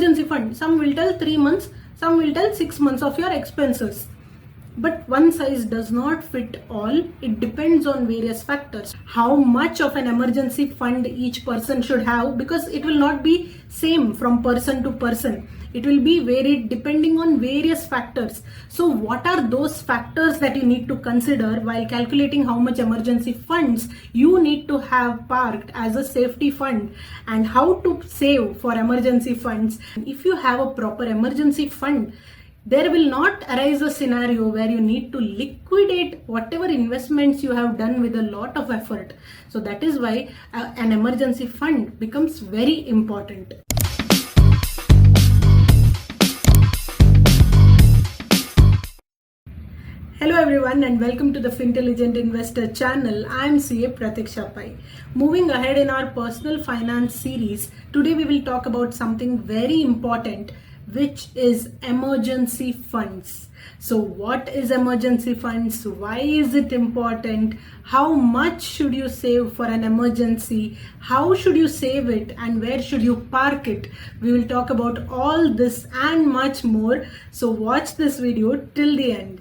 emergency fund. Some will tell 3 months, some will tell 6 months of your expenses. But one size does not fit all. It depends on various factors. How much of an emergency fund each person should have, because it will not be same from person to person. It will be varied depending on various factors. So what are those factors that you need to consider while calculating how much emergency funds you need to have parked as a safety fund, and how to save for emergency funds? If you have a proper emergency fund, there will not arise a scenario where you need to liquidate whatever investments you have done with a lot of effort. So that is why an emergency fund becomes very important. Hello everyone and welcome to the Fintelligent Investor channel. I am CA Pratiksha Pai. Moving ahead in our personal finance series, today we will talk about something very important, which is emergency funds. So what is emergency funds? Why is it important? How much should you save for an emergency? How should you save it and where should you park it? We will talk about all this and much more. So watch this video till the end.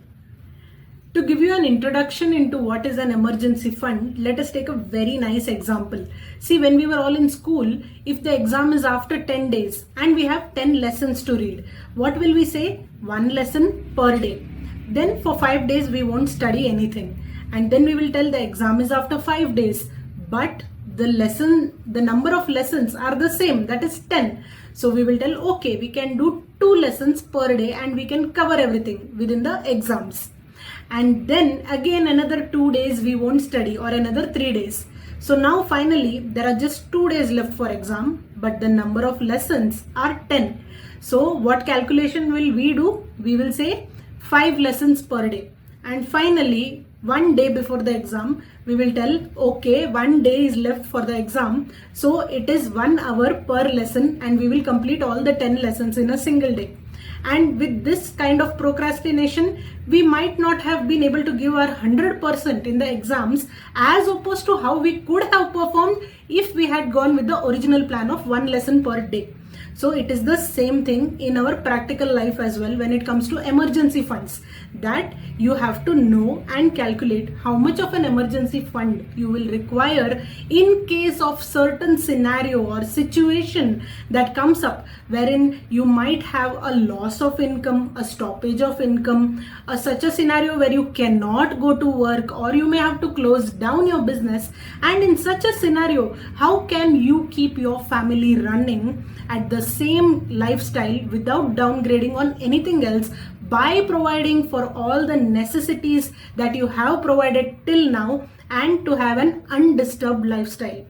To give you an introduction into what is an emergency fund, let us take a very nice example. See, when we were all in school, if the exam is after 10 days and we have 10 lessons to read, what will we say? One lesson per day. Then for 5 days we won't study anything. And then we will tell the exam is after 5 days. But the number of lessons are the same, that is 10. So we will tell, okay, we can do 2 lessons per day and we can cover everything within the exams. And then again another 2 days we won't study, or another 3 days. So now finally there are just 2 days left for exam, but the number of lessons are 10. So what calculation will we do? We will say 5 lessons per day. And finally 1 day before the exam we will tell, okay, 1 day is left for the exam, so it is 1 hour per lesson and we will complete all the 10 lessons in a single day. And with this kind of procrastination, we might not have been able to give our 100% in the exams, as opposed to how we could have performed if we had gone with the original plan of 1 lesson per day. So it is the same thing in our practical life as well when it comes to emergency funds, that you have to know and calculate how much of an emergency fund you will require in case of certain scenario or situation that comes up, wherein you might have a loss of income, a stoppage of income, such a scenario where you cannot go to work, or you may have to close down your business. And in such a scenario, how can you keep your family running at the same lifestyle without downgrading on anything else, by providing for all the necessities that you have provided till now and to have an undisturbed lifestyle?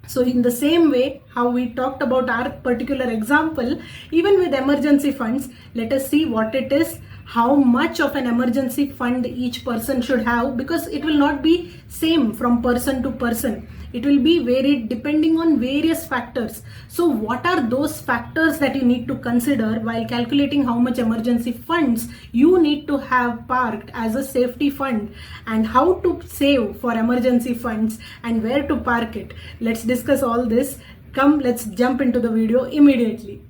So in the same way how we talked about our particular example, even with emergency funds, let us see what it is, how much of an emergency fund each person should have, because it will not be same from person to person. It will be varied depending on various factors. So what are those factors that you need to consider while calculating how much emergency funds you need to have parked as a safety fund, and how to save for emergency funds and where to park it? Let's discuss all this. Come, let's jump into the video immediately.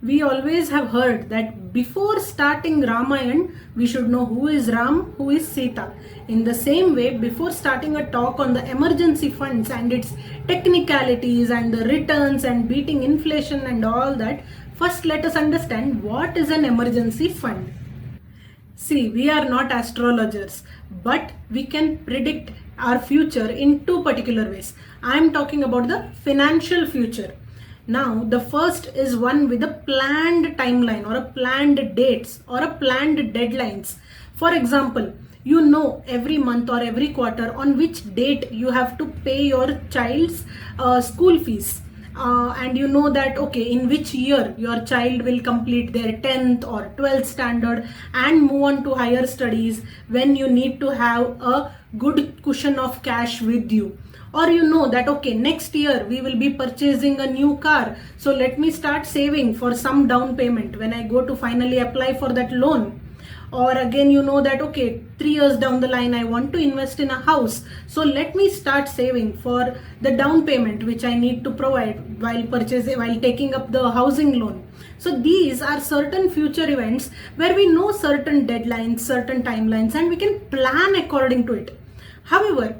We always have heard that before starting Ramayana, we should know who is Ram, who is Sita. In the same way, before starting a talk on the emergency funds and its technicalities and the returns and beating inflation and all that, first let us understand what is an emergency fund. See, we are not astrologers, but we can predict our future in 2 particular ways. I am talking about the financial future. Now, the first is one with a planned timeline, or a planned dates, or a planned deadlines. For example, you know every month or every quarter on which date you have to pay your child's school fees. And you know that, okay, in which year your child will complete their 10th or 12th standard and move on to higher studies, when you need to have a good cushion of cash with you. Or you know that, okay, next year we will be purchasing a new car, so let me start saving for some down payment when I go to finally apply for that loan. or again you know that okay, 3 years down the line I want to invest in a house, so let me start saving for the down payment which I need to provide while taking up the housing loan. So these are certain future events where we know certain deadlines, certain timelines, and we can plan according to it. However,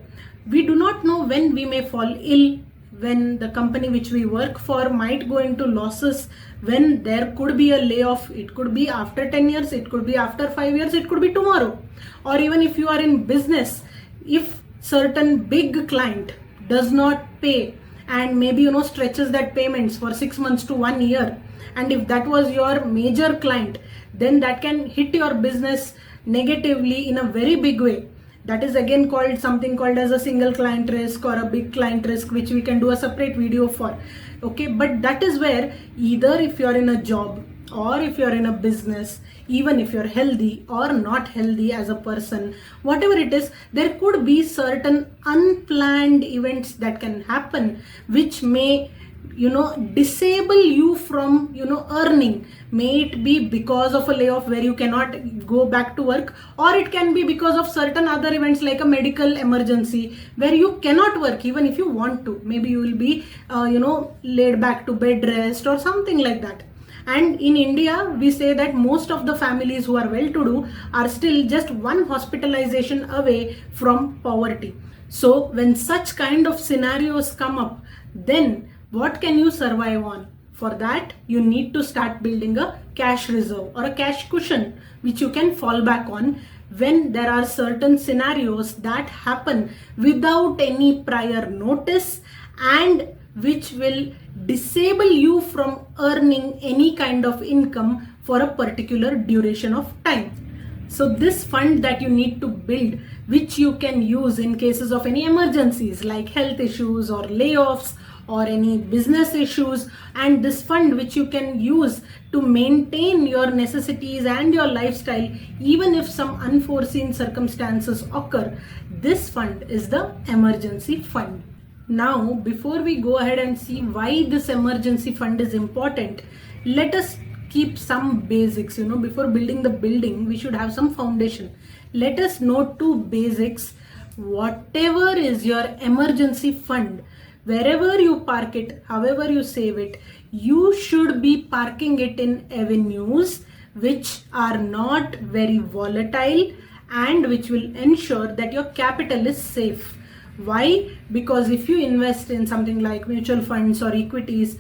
we do not know when we may fall ill, when the company which we work for might go into losses, when there could be a layoff. It could be after 10 years, it could be after 5 years, it could be tomorrow. Or even if you are in business, if certain big client does not pay and maybe stretches that payments for 6 months to 1 year, and if that was your major client, then that can hit your business negatively in a very big way. That is again something called as a single client risk or a big client risk, which we can do a separate video for. Okay, but that is where either if you're in a job or if you're in a business, even if you're healthy or not healthy as a person, whatever it is, there could be certain unplanned events that can happen which may disable you from earning. May it be because of a layoff where you cannot go back to work, or it can be because of certain other events like a medical emergency where you cannot work even if you want to. Maybe you will be laid back to bed rest or something like that. And in India, we say that most of the families who are well-to-do are still just one hospitalization away from poverty. So when such kind of scenarios come up, then what can you survive on? For that, you need to start building a cash reserve or a cash cushion which you can fall back on when there are certain scenarios that happen without any prior notice and which will disable you from earning any kind of income for a particular duration of time. So this fund that you need to build, which you can use in cases of any emergencies like health issues or layoffs or any business issues, and this fund which you can use to maintain your necessities and your lifestyle even if some unforeseen circumstances occur. This fund is the emergency fund. Now, before we go ahead and see why this emergency fund is important, let us keep some basics. Before building the building, we should have some foundation. Let us know two basics. Whatever is your emergency fund, wherever you park it, however you save it, you should be parking it in avenues which are not very volatile and which will ensure that your capital is safe. Why? Because if you invest in something like mutual funds or equities,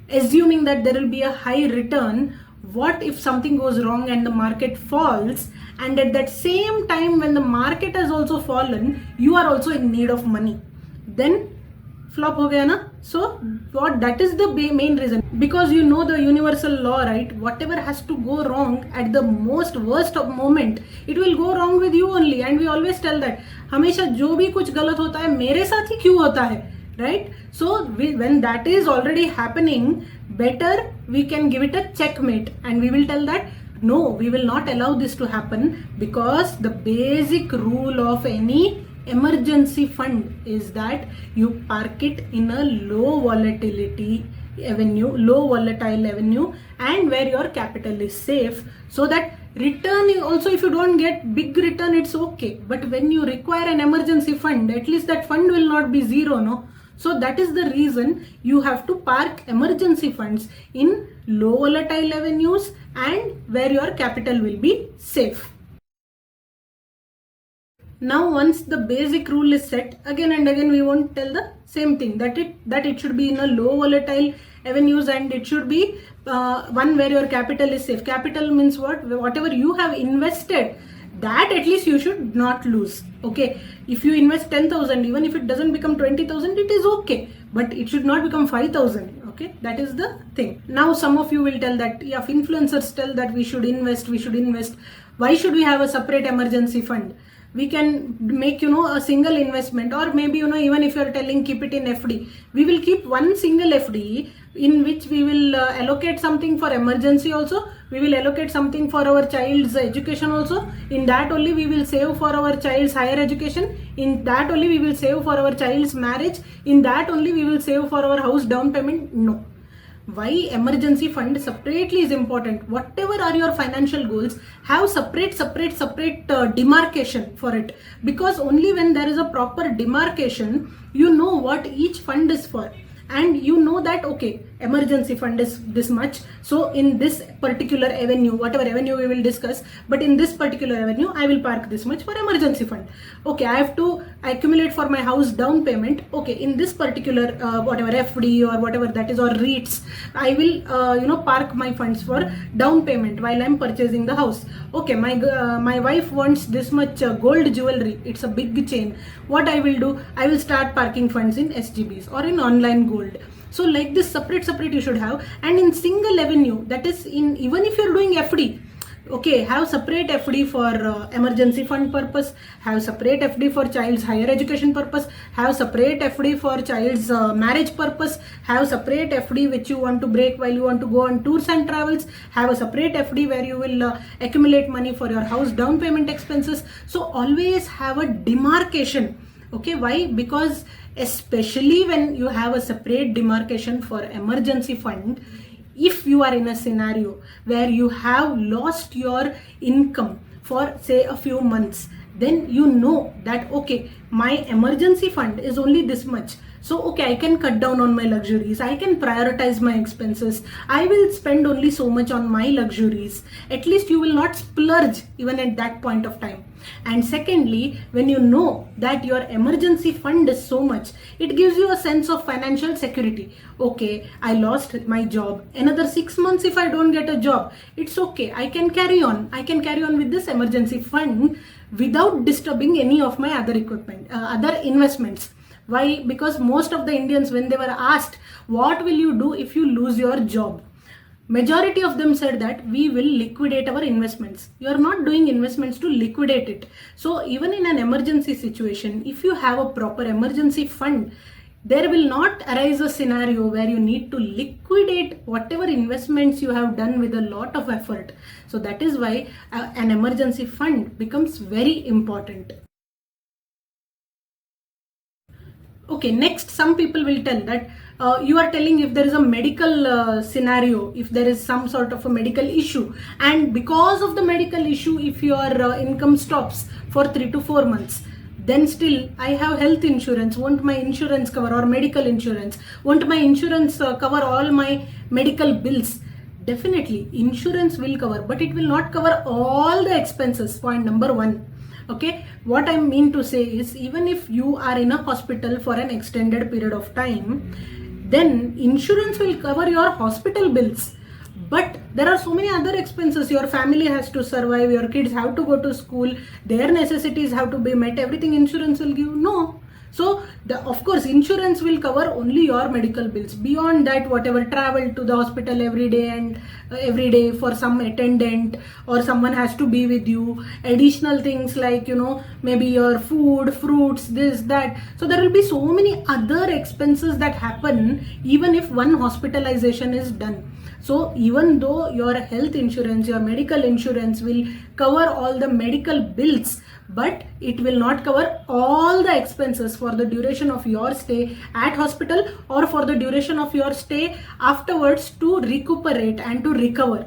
assuming that there will be a high return, what if something goes wrong and the market falls, and at that same time when the market has also fallen, you are also in need of money? Then flop ho gaya na? So that is the main reason, because the universal law, right? Whatever has to go wrong at the most worst of moment, it will go wrong with you only. And we always tell that हमेशा जो भी कुछ गलत होता है मेरे साथ ही क्यों होता है, right? So when that is already happening, better we can give it a checkmate and we will tell that no, we will not allow this to happen, because the basic rule of any emergency fund is that you park it in a low volatile avenue, and where your capital is safe, so that return also, if you don't get big return, it's okay, but when you require an emergency fund, at least that fund will not be zero, no? So that is the reason you have to park emergency funds in low volatile avenues and where your capital will be safe. Now once the basic rule is set, again and again we won't tell the same thing, that it should be in a low volatile avenues and it should be one where your capital is safe. Capital means what? Whatever you have invested, that at least you should not lose. Okay, if you invest 10,000, even if it doesn't become 20,000, it is okay, but it should not become 5,000. Okay, that is the thing. Now some of you will tell that, if influencers tell that we should invest, why should we have a separate emergency fund? We can make a single investment, or maybe even if you are telling keep it in FD, we will keep one single FD in which we will allocate something for emergency also, we will allocate something for our child's education also, in that only we will save for our child's higher education, in that only we will save for our child's marriage, in that only we will save for our house down payment. No, Why emergency fund separately is important. Whatever are your financial goals, have separate demarcation for it, because only when there is a proper demarcation, you know what each fund is for, and you know that okay, emergency fund is this much, so in this particular avenue, whatever avenue we will discuss, but in this particular avenue I will park this much for emergency fund. Okay, I have to accumulate for my house down payment. Okay, in this particular whatever FD or whatever that is, or REITs, I will park my funds for down payment while I'm purchasing the house. Okay, my wife wants this much gold jewelry, it's a big chain. What I will do, I will start parking funds in SGBs or in online gold. So like this, separate you should have, and in single avenue, that is in, even if you're doing FD, okay, have separate FD for emergency fund purpose, have separate FD for child's higher education purpose, have separate FD for child's marriage purpose, have separate FD which you want to break while you want to go on tours and travels, have a separate FD where you will accumulate money for your house down payment expenses. So always have a demarcation. Okay, why? Because especially when you have a separate demarcation for emergency fund, if you are in a scenario where you have lost your income for say a few months, then you know that okay, my emergency fund is only this much. So okay, I can cut down on my luxuries, I can prioritize my expenses, I will spend only so much on my luxuries. At least you will not splurge even at that point of time. And secondly, when you know that your emergency fund is so much, it gives you a sense of financial security. Okay, I lost my job, another 6 months if I don't get a job, it's okay, I can carry on with this emergency fund without disturbing any of my other equipment, other investments. Why? Because most of the Indians, when they were asked, what will you do if you lose your job? Majority of them said that we will liquidate our investments. You are not doing investments to liquidate it. So even in an emergency situation, if you have a proper emergency fund, there will not arise a scenario where you need to liquidate whatever investments you have done with a lot of effort. So that is why an emergency fund becomes very important. Okay, next, some people will tell that you are telling if there is a medical scenario, if there is some sort of a medical issue, and because of the medical issue, if your income stops for 3 to 4 months, then still I have health insurance, won't my insurance cover, or medical insurance, won't my insurance cover all my medical bills? Definitely, insurance will cover, but it will not cover all the expenses, point number one. Okay, what I mean to say is, even if you are in a hospital for an extended period of time, then insurance will cover your hospital bills. But there are so many other expenses. Your family has to survive, your kids have to go to school, their necessities have to be met, everything insurance will give? No. So of course insurance will cover only your medical bills. Beyond that, whatever travel to the hospital every day and every day for some attendant, or someone has to be with you, additional things like maybe your food, fruits, this, that. So there will be so many other expenses that happen even if one hospitalization is done. So even though your health insurance, your medical insurance will cover all the medical bills, but it will not cover all the expenses for the duration of your stay at hospital or for the duration of your stay afterwards to recuperate and to recover.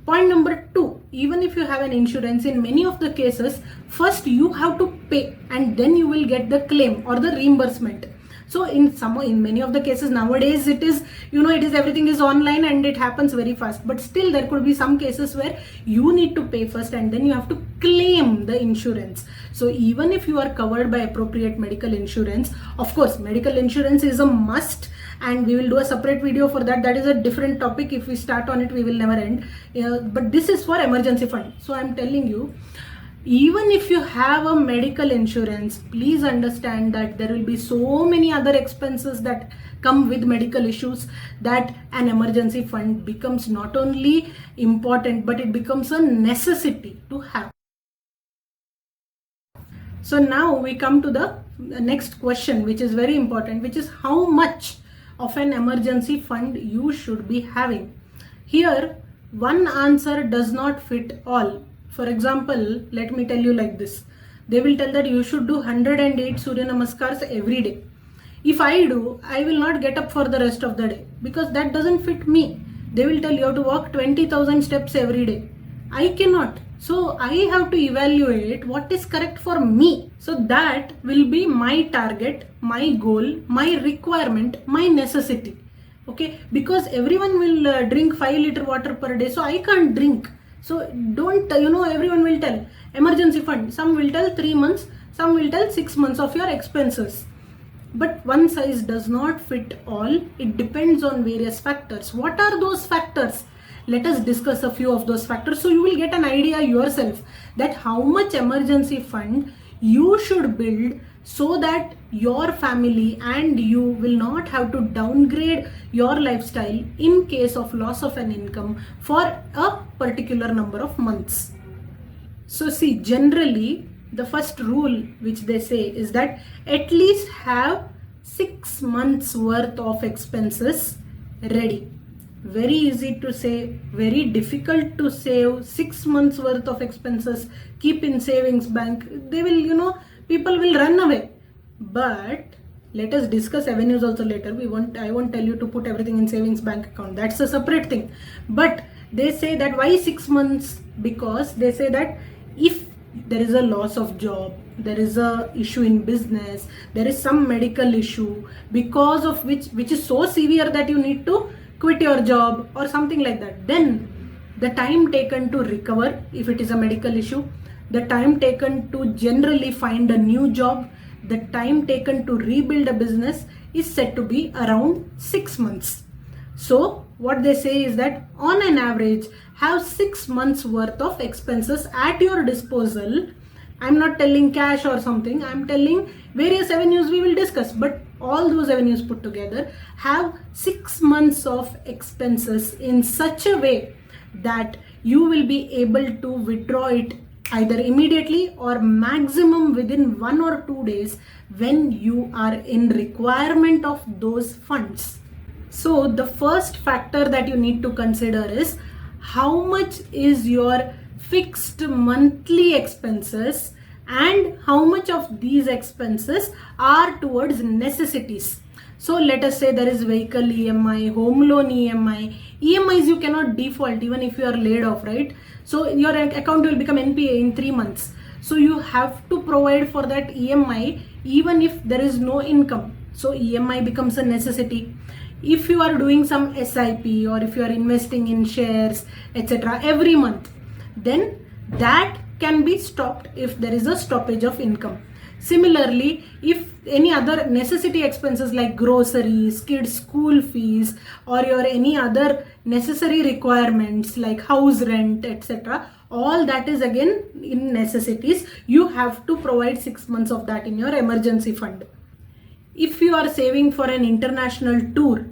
Point number two, even if you have an insurance, in many of the cases, first you have to pay and then you will get the claim or the reimbursement. So in many of the cases nowadays, it is everything is online and it happens very fast, but still there could be some cases where you need to pay first and then you have to claim the insurance. So even if you are covered by appropriate medical insurance, of course medical insurance is a must, and we will do a separate video for that. That is a different topic. If we start on it, we will never end. But this is for emergency fund. So I'm telling you, even if you have a medical insurance, please understand that there will be so many other expenses that come with medical issues, that an emergency fund becomes not only important, but it becomes a necessity to have. So now we come to the next question, which is very important, which is how much of an emergency fund you should be having. Here, one answer does not fit all. For example, let me tell you like this. They will tell that you should do 108 Surya Namaskars every day. If I do, I will not get up for the rest of the day because that doesn't fit me. They will tell you have to walk 20,000 steps every day. I cannot. So I have to evaluate what is correct for me. So that will be my target, my goal, my requirement, my necessity. Okay, because everyone will drink 5 liter water per day, so I can't drink. So don't, everyone will tell emergency fund. Some will tell 3 months, some will tell 6 months of your expenses. But one size does not fit all. It depends on various factors. What are those factors? Let us discuss a few of those factors so you will get an idea yourself that how much emergency fund you should build so that your family and you will not have to downgrade your lifestyle in case of loss of an income for a particular number of months. So see, generally the first rule which they say is that at least have 6 months worth of expenses ready. Very easy to say, very difficult to save 6 months worth of expenses, keep in savings bank. They will, people will run away. But let us discuss avenues also later. I won't tell you to put everything in savings bank account. That's a separate thing. But they say that why 6 months? Because they say that if there is a loss of job, there is a issue in business, there is some medical issue because of which is so severe that you need to quit your job or something like that, then the time taken to recover, if it is a medical issue, the time taken to generally find a new job, the time taken to rebuild a business is said to be around 6 months. So what they say is that on an average, have 6 months worth of expenses at your disposal. I'm not telling cash or something, I'm telling various avenues we will discuss, but all those avenues put together, have 6 months of expenses in such a way that you will be able to withdraw it either immediately or maximum within 1 or 2 days when you are in requirement of those funds. So the first factor that you need to consider is how much is your fixed monthly expenses and how much of these expenses are towards necessities. So let us say there is vehicle EMI, home loan EMI. EMIs you cannot default even if you are laid off, right? So your account will become NPA in 3 months. So you have to provide for that EMI even if there is no income. So EMI becomes a necessity. If you are doing some SIP or if you are investing in shares, etc. every month, then that can be stopped if there is a stoppage of income. Similarly, if any other necessity expenses like groceries, kids' school fees, or your any other necessary requirements like house rent, etc., all that is again in necessities, you have to provide 6 months of that in your emergency fund. If you are saving for an international tour,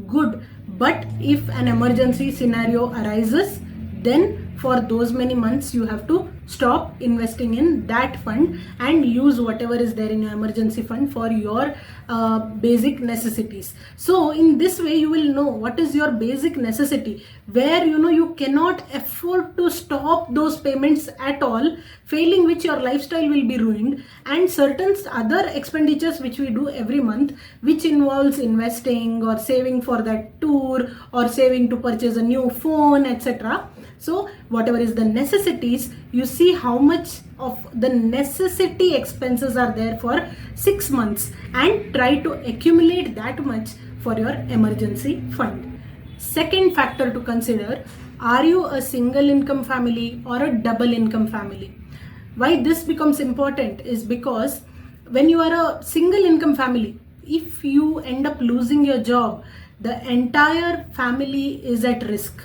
good, but if an emergency scenario arises, then for those many months you have to stop investing in that fund and use whatever is there in your emergency fund for your basic necessities. So in this way you will know what is your basic necessity, where you cannot afford to stop those payments at all, failing which your lifestyle will be ruined, and certain other expenditures which we do every month which involves investing or saving for that tour or saving to purchase a new phone, etc. So whatever is the necessities, you see how much of the necessity expenses are there for 6 months and try to accumulate that much for your emergency fund. Second factor to consider, are you a single income family or a double income family? Why this becomes important is because when you are a single income family, if you end up losing your job, the entire family is at risk.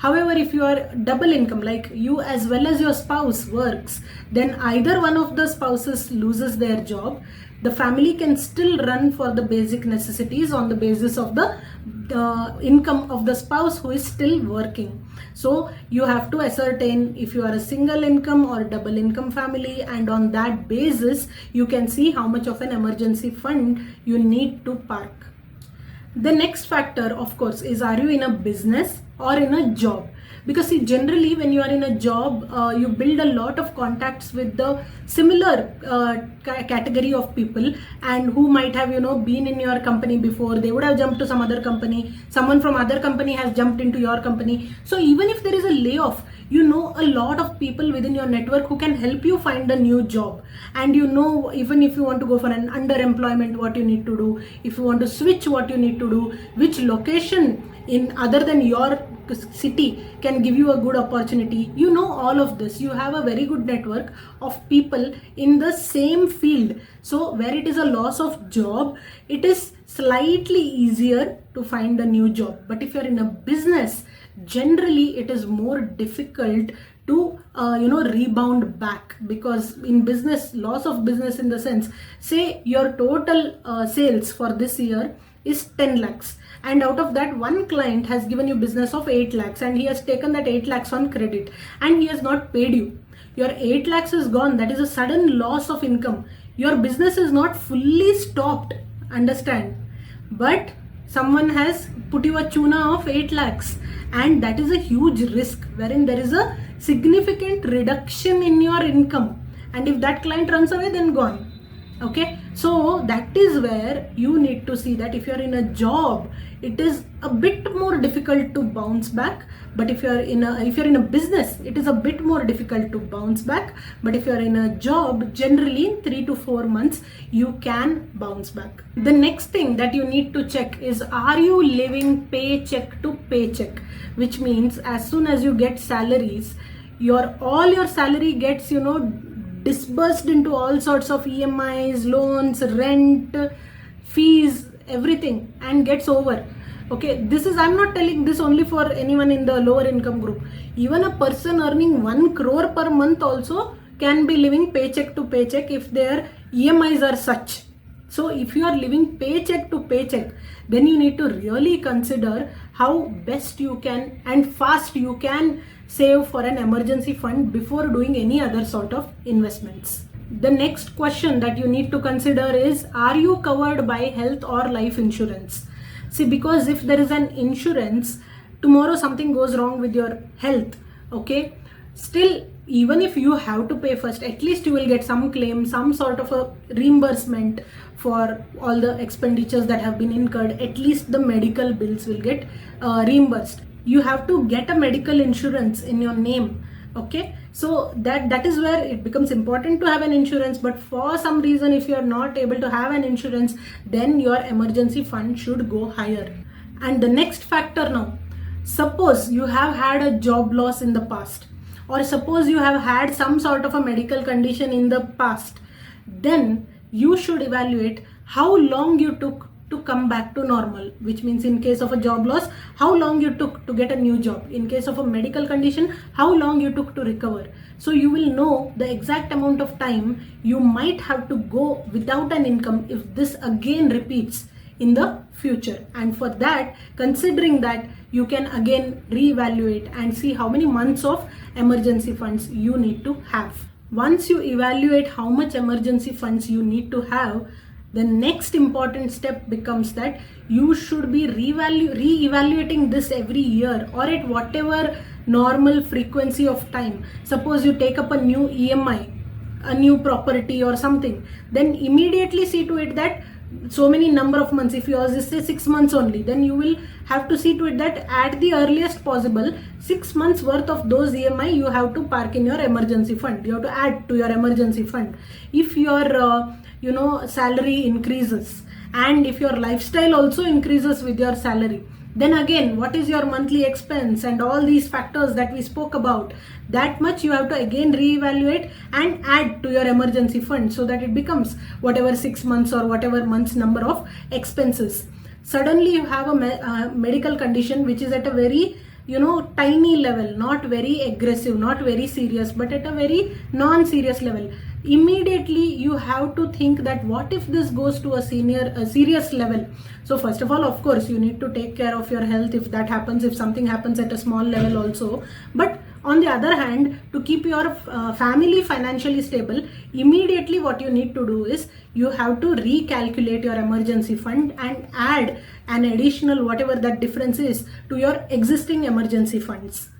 However, if you are double income, like you as well as your spouse works, then either one of the spouses loses their job, the family can still run for the basic necessities on the basis of the income of the spouse who is still working. So you have to ascertain if you are a single income or double income family, and on that basis you can see how much of an emergency fund you need to park. The next factor, of course, is are you in a business or in a job? Because see, generally when you are in a job, you build a lot of contacts with the similar category of people, and who might have been in your company before. They would have jumped to some other company, someone from other company has jumped into your company. So even if there is a layoff, you know a lot of people within your network who can help you find a new job. And even if you want to go for an underemployment, what you need to do, if you want to switch, what you need to do, which location in other than your city can give you a good opportunity. All of this. You have a very good network of people in the same field. So where it is a loss of job, it is slightly easier to find a new job. But if you're in a business, generally it is more difficult to rebound back, because in business, loss of business in the sense, say your total sales for this year is 10 lakhs, and out of that, one client has given you business of 8 lakhs, and he has taken that 8 lakhs on credit, and he has not paid you. Your 8 lakhs is gone. That is a sudden loss of income. Your business is not fully stopped, understand, but someone has put you a tuna of 8 lakhs, and that is a huge risk, wherein there is a significant reduction in your income, and if that client runs away, then gone. Okay, so that is where you need to see that if you're in a job, it is a bit more difficult to bounce back. But if you're in a business, it is a bit more difficult to bounce back. But if you're in a job, generally in 3 to 4 months, you can bounce back. The next thing that you need to check is, are you living paycheck to paycheck? Which means as soon as you get salaries, all your salary gets disbursed into all sorts of EMIs, loans, rent, fees, everything, and gets over. Okay, I'm not telling this only for anyone in the lower income group. Even a person earning 1 crore per month also can be living paycheck to paycheck if their EMIs are such. So if you are living paycheck to paycheck, then you need to really consider how best you can and fast you can save for an emergency fund before doing any other sort of investments. The next question that you need to consider is, are you covered by health or life insurance? See, because if there is an insurance, tomorrow something goes wrong with your health, okay, still, even if you have to pay first, at least you will get some claim, some sort of a reimbursement for all the expenditures that have been incurred. At least the medical bills will get reimbursed. You have to get a medical insurance in your name. Okay, so that is where it becomes important to have an insurance. But for some reason, if you are not able to have an insurance, then your emergency fund should go higher. And the next factor now, suppose you have had a job loss in the past, or suppose you have had some sort of a medical condition in the past, then you should evaluate how long you took to come back to normal, which means in case of a job loss, how long you took to get a new job. In case of a medical condition, how long you took to recover. So you will know the exact amount of time you might have to go without an income if this again repeats in the future. And for that, considering that, you can again reevaluate and see how many months of emergency funds you need to have. Once you evaluate how much emergency funds you need to have, the next important step becomes that you should be re-evaluating this every year or at whatever normal frequency of time. Suppose you take up a new EMI, a new property or something, then immediately see to it that so many number of months, if yours is say 6 months only, then you will have to see to it that at the earliest possible 6 months worth of those EMI you have to park in your emergency fund. You have to add to your emergency fund. If your salary increases, and if your lifestyle also increases with your salary, then again, what is your monthly expense and all these factors that we spoke about, that much you have to again reevaluate and add to your emergency fund, so that it becomes whatever 6 months or whatever months number of expenses. Suddenly you have a medical condition which is at a very tiny level, not very aggressive, not very serious, but at a very non-serious level. Immediately you have to think that what if this goes to a serious level. So first of all, of course, you need to take care of your health if that happens, if something happens at a small level also. But On the other hand, to keep your family financially stable, immediately what you need to do is you have to recalculate your emergency fund and add an additional whatever that difference is to your existing emergency funds.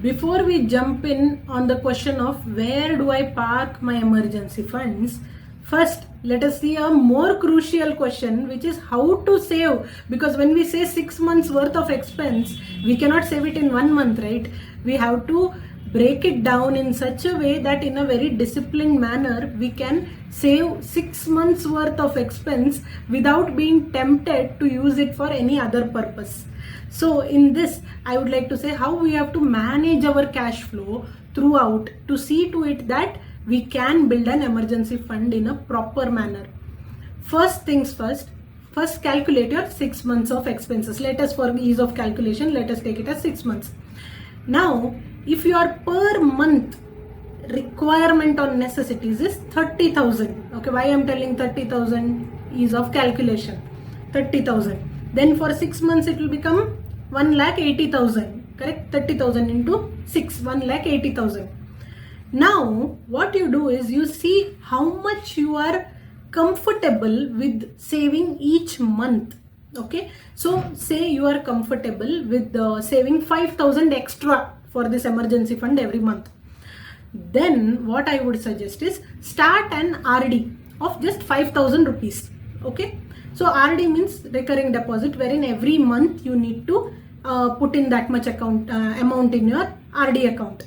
Before we jump in on the question of where do I park my emergency funds, first let us see a more crucial question, which is how to save. Because when we say 6 months worth of expense, we cannot save it in 1 month, right? We have to break it down in such a way that in a very disciplined manner we can save 6 months worth of expense without being tempted to use it for any other purpose. So in this, I would like to say how we have to manage our cash flow throughout to see to it that we can build an emergency fund in a proper manner. First things first calculate your 6 months of expenses. Let us, for ease of calculation, let us take it as 6 months. Now, if your per month requirement on necessities is 30,000, okay, why I'm telling 30,000 ease of calculation, 30,000, then for 6 months it will become 1,80,000, correct? 30,000 into 6, 1,80,000. Now, what you do is you see how much you are comfortable with saving each month. Okay, so say you are comfortable with saving 5,000 extra for this emergency fund every month. Then what I would suggest is start an RD of just 5,000 rupees. Okay, so RD means recurring deposit, wherein every month you need to put in that much amount in your RD account.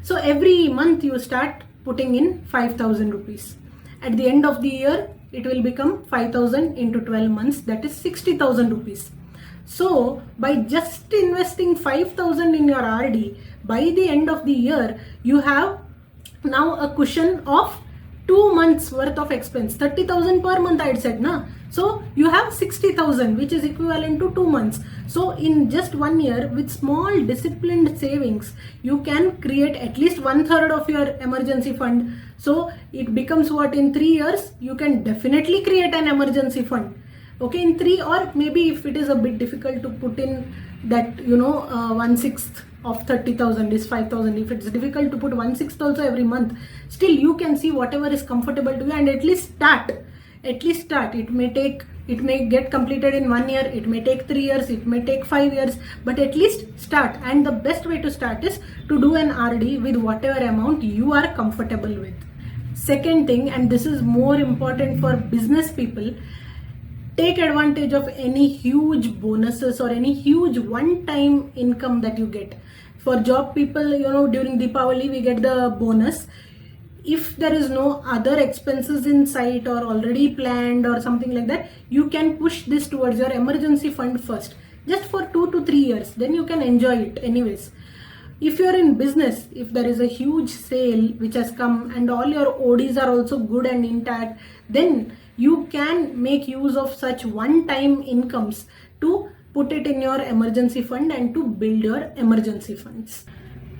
So every month you start putting in 5,000 rupees. At the end of the year, it will become 5,000 into 12 months, that is 60,000 rupees. So by just investing 5,000 in your RD, by the end of the year, you have now a cushion of 2 months worth of expense. 30,000 per month I had said, na? So you have 60,000, which is equivalent to 2 months. So in just 1 year, with small disciplined savings, you can create at least 1/3 of your emergency fund. So it becomes what, in 3 years, you can definitely create an emergency fund. Okay, in 3, or maybe if it is a bit difficult to put in that, 1/6 of 30,000 is 5,000. If it's difficult to put 1/6 also every month, still you can see whatever is comfortable to you and at least start. It may get completed in 1 year, it may take 3 years, it may take 5 years, but at least start. And the best way to start is to do an RD with whatever amount you are comfortable with. Second thing, and this is more important for business people, take advantage of any huge bonuses or any huge one-time income that you get. For job people, during Deepavali we get the bonus. If there is no other expenses in sight or already planned or something like that, you can push this towards your emergency fund first, just for 2 to 3 years. Then you can enjoy it anyways. If you're in business, if there is a huge sale which has come and all your ODs are also good and intact, then you can make use of such one-time incomes to put it in your emergency fund and to build your emergency funds.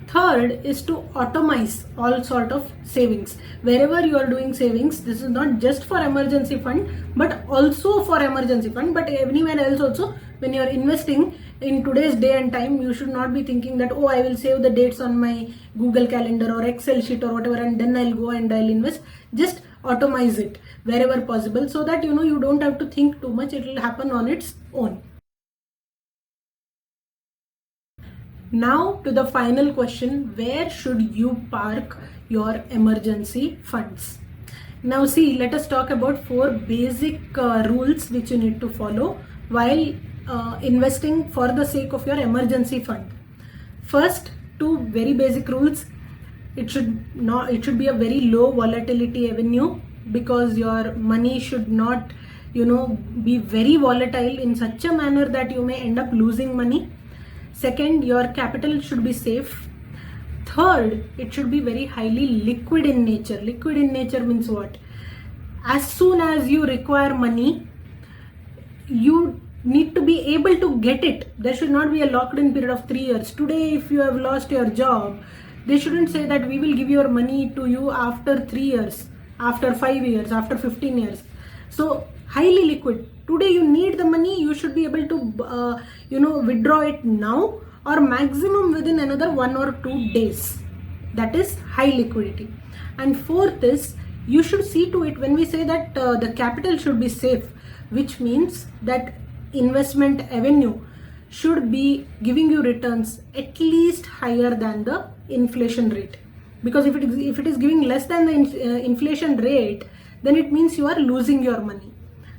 Third is to automize all sort of savings. Wherever you are doing savings, this is not just for emergency fund, but also for emergency fund, but anywhere else also. When you are investing in today's day and time, you should not be thinking that, oh, I will save the dates on my Google Calendar or Excel sheet or whatever, and then I'll go and I'll invest. Just automize it wherever possible, so that you don't have to think too much. It will happen on its own. Now to the final question, where should you park your emergency funds? Now see, let us talk about 4 basic rules which you need to follow while investing for the sake of your emergency fund. First, 2 very basic rules. It should be a very low volatility avenue, because your money should not be very volatile in such a manner that you may end up losing money. Second, your capital should be safe. Third, it should be very highly liquid in nature. Liquid in nature means what? As soon as you require money, you need to be able to get it. There should not be a locked in period of 3 years. Today, if you have lost your job, they shouldn't say that we will give your money to you after 3 years, after 5 years, after 15 years. So highly liquid. Today you need the money, you should be able to withdraw it now or maximum within another 1 or 2 days. That is high liquidity. And fourth is, you should see to it when we say that the capital should be safe, which means that investment avenue should be giving you returns at least higher than the inflation rate. Because if it is giving less than the inflation rate, then it means you are losing your money.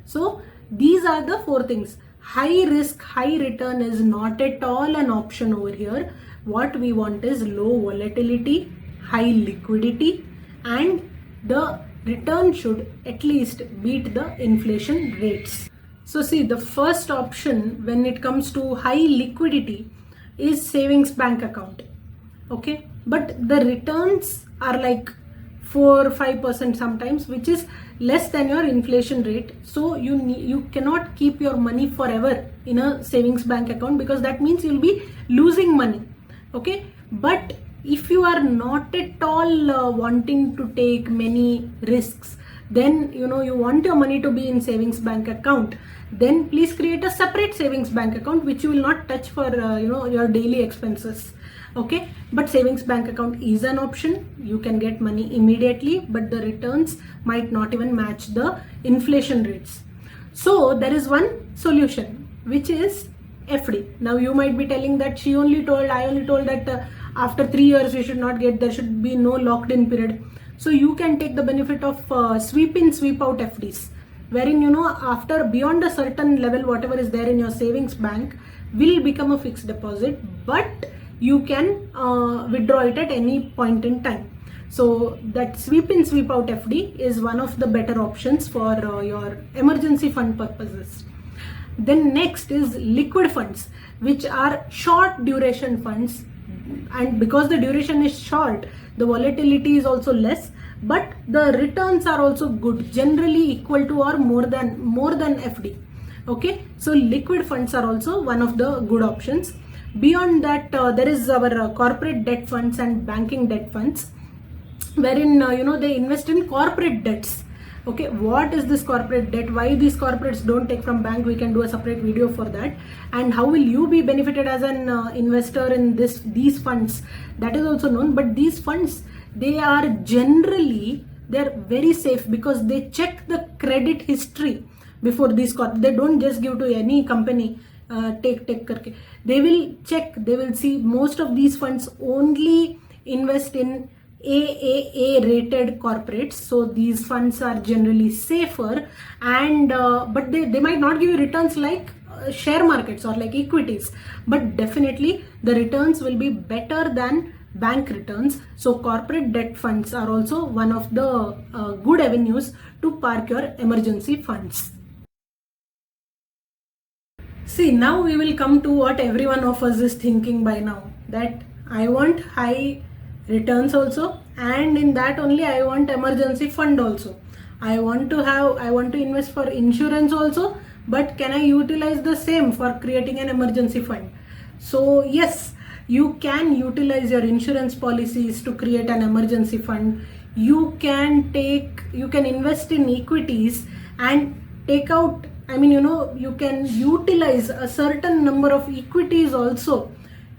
So these are the four things. High risk, high return is not at all an option over here. What we want is low volatility, high liquidity, and the return should at least beat the inflation rates. So see, the first option when it comes to high liquidity is savings bank account. Okay, but the returns are like 4-5% sometimes, which is less than your inflation rate. So you cannot keep your money forever in a savings bank account, because that means you'll be losing money. Okay, but if you are not at all wanting to take many risks, then you want your money to be in savings bank account, then please create a separate savings bank account which you will not touch for your daily expenses. Okay, but savings bank account is an option. You can get money immediately, but the returns might not even match the inflation rates. So there is one solution, which is FD. Now you might be telling that I only told that after 3 years you should not get, there should be no locked in period. So you can take the benefit of sweep in sweep out FDs, wherein after beyond a certain level, whatever is there in your savings bank will become a fixed deposit, but you can withdraw it at any point in time. So that sweep in sweep out FD is one of the better options for your emergency fund purposes. Then next is liquid funds, which are short duration funds, and because the duration is short, the volatility is also less, but the returns are also good, generally equal to or more than FD. Okay, so liquid funds are also one of the good options. Beyond that, there is our corporate debt funds and banking debt funds, wherein they invest in corporate debts. Okay, what is this corporate debt? Why these corporates don't take from bank? We can do a separate video for that. And how will you be benefited as an investor in these funds? That is also known. But these funds, they're very safe because they check the credit history before these they don't just give to any company. Take karke. They will check. They will see most of these funds only invest in AAA rated corporates, so these funds are generally safer, and but they might not give you returns like share markets or like equities, but definitely the returns will be better than bank returns. So corporate debt funds are also one of the good avenues to park your emergency funds. See, now we will come to what every one of us is thinking by now, that I want high returns also, and in that only I want emergency fund also. I want to invest for insurance also, but can I utilize the same for creating an emergency fund? So yes, you can utilize your insurance policies to create an emergency fund. You can invest in equities and take out, you can utilize a certain number of equities also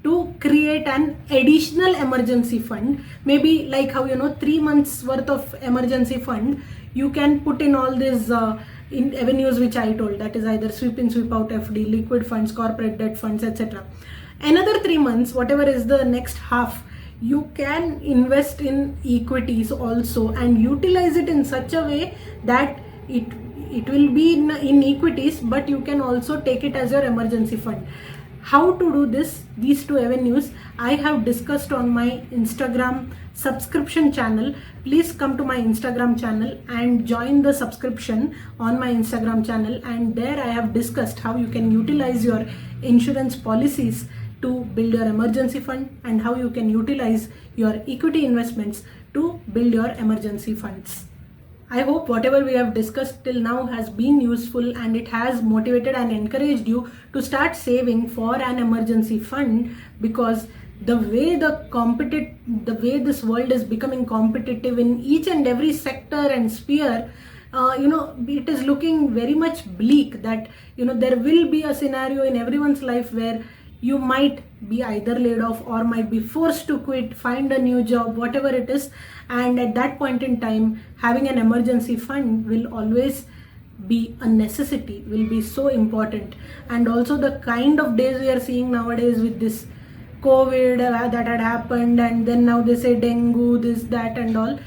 to create an additional emergency fund. Maybe like how 3 months worth of emergency fund, you can put in all these in avenues which I told, that is either sweep in sweep out FD, liquid funds, corporate debt funds, etc. Another 3 months, whatever is the next half, you can invest in equities also and utilize it in such a way that it will be in equities, but you can also take it as your emergency fund. How to do this? These two avenues I have discussed on my Instagram subscription channel. Please come to my Instagram channel and join the subscription on my Instagram channel, and there I have discussed how you can utilize your insurance policies to build your emergency fund and how you can utilize your equity investments to build your emergency funds. I hope whatever we have discussed till now has been useful and it has motivated and encouraged you to start saving for an emergency fund, because the way this world is becoming competitive in each and every sector and sphere, it is looking very much bleak that there will be a scenario in everyone's life where you might be either laid off or might be forced to quit, find a new job, whatever it is. And at that point in time, having an emergency fund will always be a necessity, will be so important. And also the kind of days we are seeing nowadays with this COVID that had happened, and then now they say dengue, this, that, and all.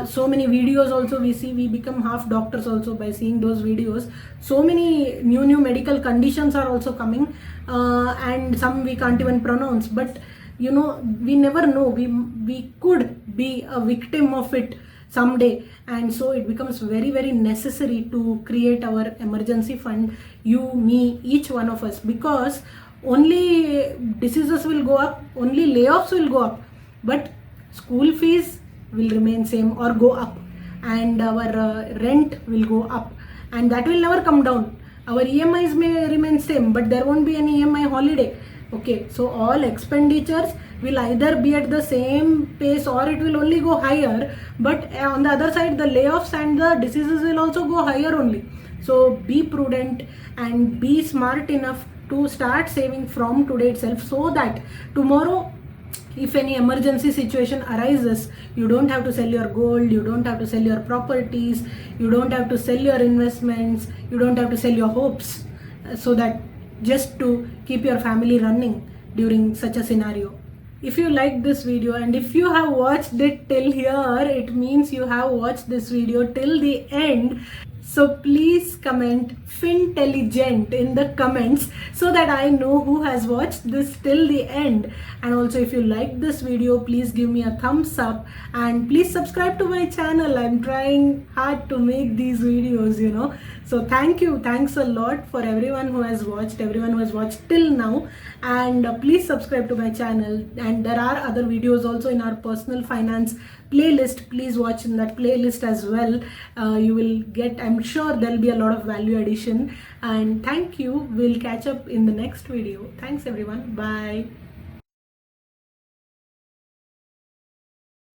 So many videos also we see, we become half doctors also by seeing those videos. So many new medical conditions are also coming, and some we can't even pronounce. But we never know. We could be a victim of it someday, and so it becomes very, very necessary to create our emergency fund, you, me, each one of us, because only diseases will go up, only layoffs will go up, but school fees will remain same or go up, and our rent will go up, and that will never come down. Our EMIs may remain same, but there won't be any EMI holiday. Okay, so all expenditures will either be at the same pace or it will only go higher. But on the other side, the layoffs and the diseases will also go higher only. So be prudent and be smart enough to start saving from today itself, so that tomorrow, if any emergency situation arises, you don't have to sell your gold, you don't have to sell your properties, you don't have to sell your investments, you don't have to sell your hopes, so that just to keep your family running during such a scenario. If you like this video and if you have watched it till here, it means you have watched this video till the end. So please comment Fintelligent in the comments so that I know who has watched this till the end. And also, if you like this video, please give me a thumbs up and please subscribe to my channel. I'm trying hard to make these videos. So thanks a lot for everyone who has watched, till now. And please subscribe to my channel. And there are other videos also in our personal finance playlist. Please watch in that playlist as well. You will get, I'm sure there'll be a lot of value addition. And thank you. We'll catch up in the next video. Thanks everyone. Bye.